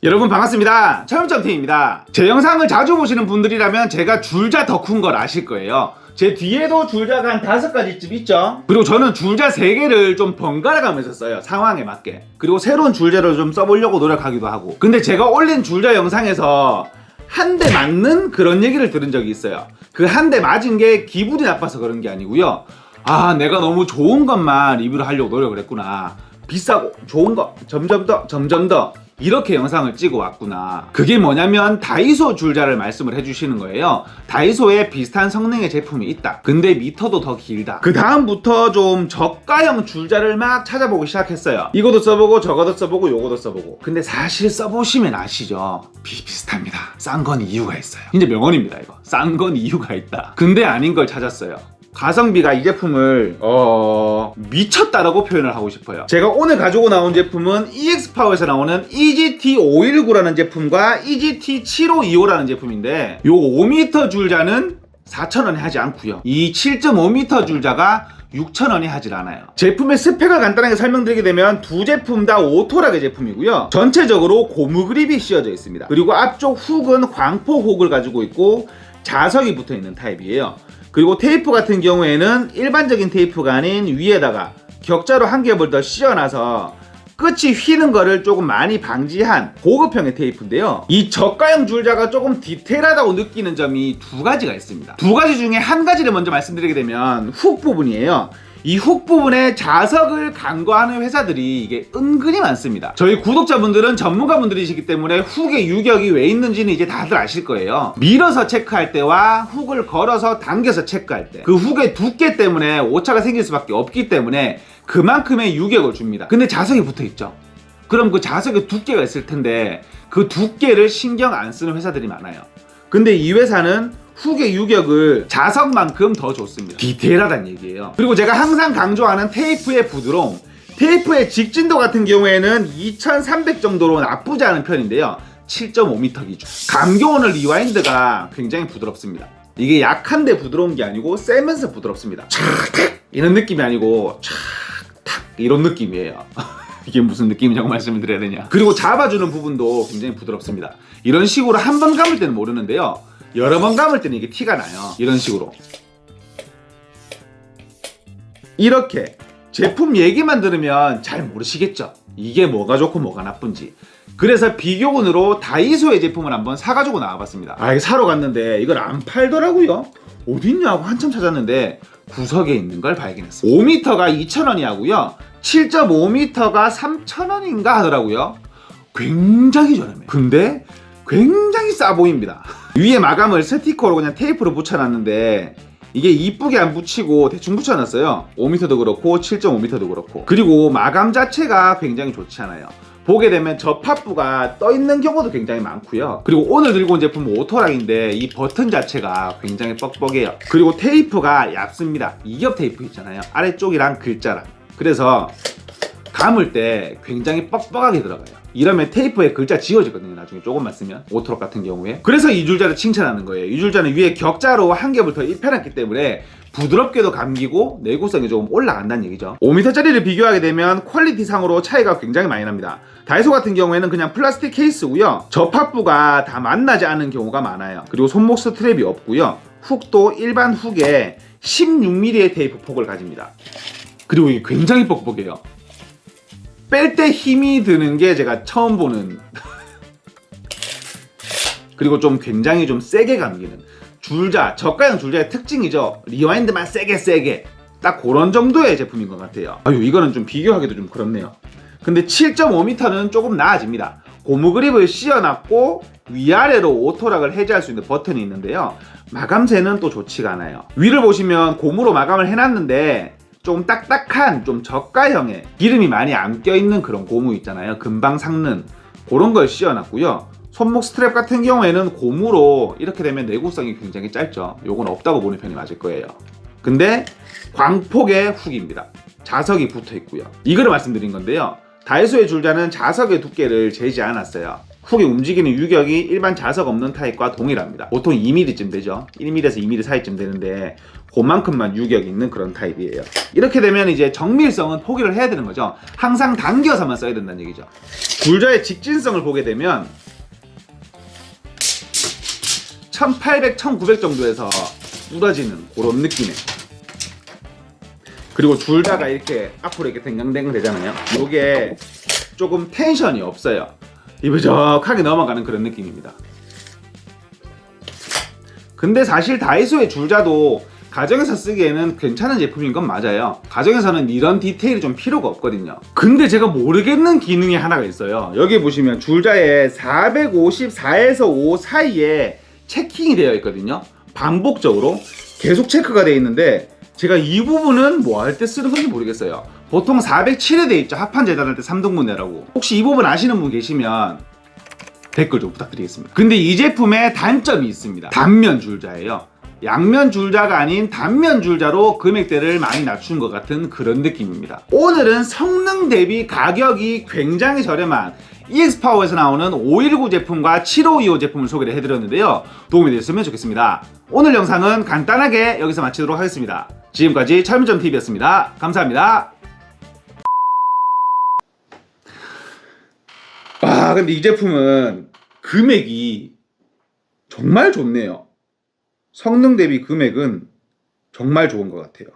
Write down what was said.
여러분 반갑습니다. 차용점팀입니다. 제 영상을 자주 보시는 분들이라면 제가 줄자 더 큰 걸 아실 거예요. 제 뒤에도 줄자가 한 5가지쯤 있죠. 그리고 저는 줄자 3개를 좀 번갈아 가면서 써요, 상황에 맞게. 그리고 새로운 줄자를 좀 써보려고 노력하기도 하고. 근데 제가 올린 줄자 영상에서 한 대 맞는 그런 얘기를 들은 적이 있어요. 그 한 대 맞은 게 기분이 나빠서 그런 게 아니고요, 아, 내가 너무 좋은 것만 리뷰를 하려고 노력을 했구나, 비싸고 좋은 거 점점 더 이렇게 영상을 찍어 왔구나. 그게 뭐냐면 다이소 줄자를 말씀을 해주시는 거예요. 다이소에 비슷한 성능의 제품이 있다, 근데 미터도 더 길다. 그 다음부터 좀 저가형 줄자를 막 찾아보기 시작했어요. 이것도 써보고 저것도 써보고 요것도 써보고. 근데 사실 써보시면 아시죠, 비슷합니다. 싼 건 이유가 있어요. 이제 명언입니다, 이거. 싼 건 이유가 있다. 근데 아닌 걸 찾았어요. 가성비가 이 제품을 미쳤다라고 표현을 하고 싶어요. 제가 오늘 가지고 나온 제품은 EX파워에서 나오는 EGT519라는 제품과 EGT7525라는 제품인데, 요 5m 줄자는 4,000원에 하지 않고요, 이 7.5m 줄자가 6,000원이 하질 않아요. 제품의 스펙을 간단하게 설명드리게 되면 두 제품 다 오토락의 제품이고요, 전체적으로 고무 그립이 씌워져 있습니다. 그리고 앞쪽 훅은 광포 훅을 가지고 있고 자석이 붙어있는 타입이에요. 그리고 테이프 같은 경우에는 일반적인 테이프가 아닌 위에다가 격자로 한 겹을 더 씌워놔서 끝이 휘는 거를 조금 많이 방지한 고급형의 테이프인데요, 이 저가형 줄자가 조금 디테일하다고 느끼는 점이 두 가지가 있습니다. 두 가지 중에 한 가지를 먼저 말씀드리게 되면 훅 부분이에요. 이 훅 부분에 자석을 간과하는 회사들이 이게 은근히 많습니다. 저희 구독자분들은 전문가분들이시기 때문에 훅의 유격이 왜 있는지는 이제 다들 아실 거예요. 밀어서 체크할 때와 훅을 걸어서 당겨서 체크할 때 그 훅의 두께 때문에 오차가 생길 수밖에 없기 때문에 그만큼의 유격을 줍니다. 근데 자석이 붙어있죠. 그럼 그 자석의 두께가 있을 텐데 그 두께를 신경 안 쓰는 회사들이 많아요. 근데 이 회사는 훅의 유격을 자석만큼 더 줬습니다. 디테일하다는 얘기예요. 그리고 제가 항상 강조하는 테이프의 부드러움, 테이프의 직진도 같은 경우에는 2300 정도로 나쁘지 않은 편인데요, 7.5m 기준. 감겨오는 리와인드가 굉장히 부드럽습니다. 이게 약한데 부드러운 게 아니고 세면서 부드럽습니다. 촥 이런 느낌이 아니고 촥탁 이런 느낌이에요. 이게 무슨 느낌이냐고 말씀을 드려야 되냐. 그리고 잡아주는 부분도 굉장히 부드럽습니다. 이런 식으로 한 번 감을 때는 모르는데요, 여러 번 감을 때는 이게 티가 나요. 이런 식으로. 이렇게 제품 얘기만 들으면 잘 모르시겠죠, 이게 뭐가 좋고 뭐가 나쁜지. 그래서 비교군으로 다이소의 제품을 한번 사가지고 나와봤습니다. 아, 이게 사러 갔는데 이걸 안 팔더라고요. 어딨냐고 한참 찾았는데 구석에 있는 걸 발견했어요. 5m가 2,000원이 하고요, 7.5m가 3,000원인가 하더라고요. 굉장히 저렴해요. 근데 굉장히 싸 보입니다. 위에 마감을 스티커로 그냥 테이프로 붙여놨는데 이게 이쁘게 안 붙이고 대충 붙여놨어요. 5m도 그렇고 7.5m도 그렇고. 그리고 마감 자체가 굉장히 좋지 않아요. 보게 되면 접합부가 떠있는 경우도 굉장히 많고요. 그리고 오늘 들고 온 제품은 오토락인데 이 버튼 자체가 굉장히 뻑뻑해요. 그리고 테이프가 얇습니다. 2겹 테이프 있잖아요, 아래쪽이랑 글자랑. 그래서 감을 때 굉장히 뻑뻑하게 들어가요. 이러면 테이프에 글자 지워지거든요, 나중에 조금만 쓰면, 오토락 같은 경우에. 그래서 이 줄자를 칭찬하는 거예요. 이 줄자는 위에 격자로 한 겹을 더 입혀놨기 때문에 부드럽게도 감기고 내구성이 조금 올라간다는 얘기죠. 5m짜리를 비교하게 되면 퀄리티상으로 차이가 굉장히 많이 납니다. 다이소 같은 경우에는 그냥 플라스틱 케이스고요, 접합부가 다 만나지 않은 경우가 많아요. 그리고 손목 스트랩이 없고요, 훅도 일반 훅에 16mm의 테이프 폭을 가집니다. 그리고 이게 굉장히 뻑뻑해요. 뺄 때 힘이 드는 게 제가 처음 보는 그리고 좀 굉장히 좀 세게 감기는 줄자, 저가형 줄자의 특징이죠. 리와인드만 세게 딱 그런 정도의 제품인 것 같아요. 아유, 이거는 좀 비교하기도 좀 그렇네요. 근데 7.5m는 조금 나아집니다. 고무 그립을 씌워놨고 위아래로 오토락을 해제할 수 있는 버튼이 있는데요, 마감재는 또 좋지가 않아요. 위를 보시면 고무로 마감을 해놨는데 좀 딱딱한, 좀 저가형의 기름이 많이 안 껴있는 그런 고무 있잖아요, 금방 삭는 그런 걸 씌워놨고요. 손목 스트랩 같은 경우에는 고무로 이렇게 되면 내구성이 굉장히 짧죠. 요건 없다고 보는 편이 맞을 거예요. 근데 광폭의 훅입니다. 자석이 붙어있고요. 이거를 말씀드린 건데요, 다이소의 줄자는 자석의 두께를 재지 않았어요. 훅이 움직이는 유격이 일반 자석 없는 타입과 동일합니다. 보통 2mm쯤 되죠. 1mm에서 2mm 사이쯤 되는데 그만큼만 유격이 있는 그런 타입이에요. 이렇게 되면 이제 정밀성은 포기를 해야 되는 거죠. 항상 당겨서만 써야 된다는 얘기죠. 줄자의 직진성을 보게 되면 1800, 1900 정도에서 부러지는 그런 느낌이에요. 그리고 줄자가 이렇게 앞으로 이렇게 댕강댕강 되잖아요. 이게 조금 텐션이 없어요. 이부적하게 넘어가는 그런 느낌입니다. 근데 사실 다이소의 줄자도 가정에서 쓰기에는 괜찮은 제품인 건 맞아요. 가정에서는 이런 디테일이 좀 필요가 없거든요. 근데 제가 모르겠는 기능이 하나가 있어요. 여기 보시면 줄자에 454에서 5 사이에 체킹이 되어 있거든요. 반복적으로 계속 체크가 되어 있는데 제가 이 부분은 뭐 할 때 쓰는 건지 모르겠어요. 보통 407에 되어 있죠. 합판 재단할 때 3등분 내라고. 혹시 이 부분 아시는 분 계시면 댓글 좀 부탁드리겠습니다. 근데 이 제품에 단점이 있습니다. 단면 줄자예요. 양면 줄자가 아닌 단면 줄자로 금액대를 많이 낮춘 것 같은 그런 느낌입니다. 오늘은 성능 대비 가격이 굉장히 저렴한 EX파워에서 나오는 519 제품과 7525 제품을 소개를 해드렸는데요. 도움이 됐으면 좋겠습니다. 오늘 영상은 간단하게 여기서 마치도록 하겠습니다. 지금까지 철문점TV였습니다. 감사합니다. 근데 이 제품은 금액이 정말 좋네요. 성능 대비 금액은 정말 좋은 것 같아요.